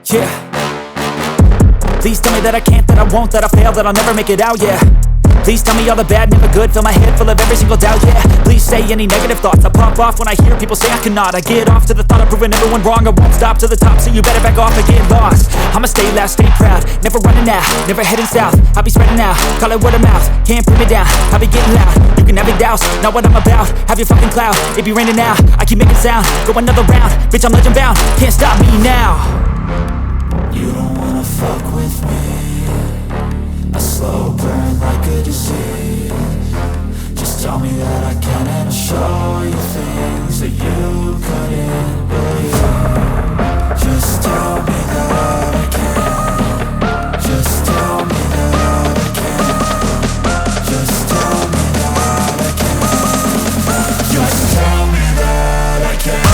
Yeah. Please tell me that I can't, that I won't, that I fail, that I'll never make it out, yeah. Please tell me all the bad, never good, fill my head full of every single doubt, yeah. Please say any negative thoughts, I pop off when I hear people say I cannot. I get off to the thought of proving everyone wrong, I won't stop to the top, so you better back off and get lost. I'ma stay loud, stay proud, never running out, never heading south. I'll be spreading out, call it word of mouth, can't put me down, I'll be getting loud. You can have your doubts, not what I'm about, have your fucking clout, it be raining now, I keep making sound, go another round, bitch I'm legend bound, can't stop me now. You don't wanna fuck with me, a slow burn like a disease. Just tell me that I can and I'll show you things that you couldn't believe. Just tell me that I can. Just tell me that I can. Just tell me that I can. Just tell me that I can.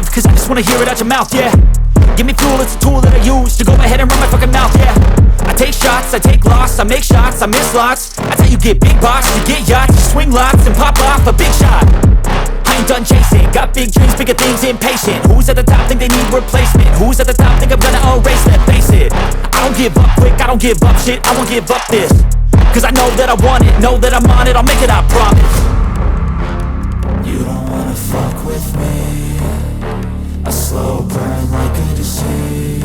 Cause I just wanna hear it out your mouth, yeah. Give me fuel, it's a tool that I use to go ahead and run my fucking mouth, yeah. I take shots, I take loss, I make shots, I miss lots. That's how you get big box, you get yachts, you swing lots and pop off a big shot. I ain't done chasing, got big dreams, bigger things, impatient. Who's at the top think they need replacement? Who's at the top think I'm gonna erase that? Face it, I don't give up quick, I don't give up shit, I won't give up this. Cause I know that I want it, know that I'm on it, I'll make it, I promise. You don't wanna fuck with me, a slow burn like a disease.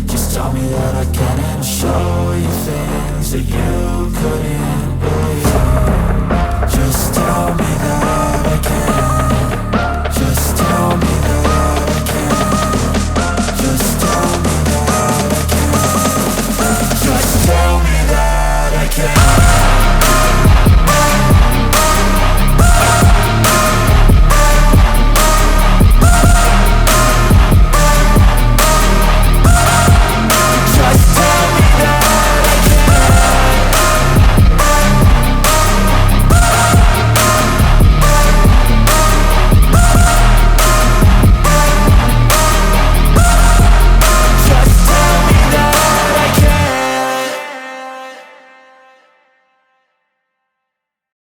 Just tell me that I can and I'll show you things that you couldn't believe.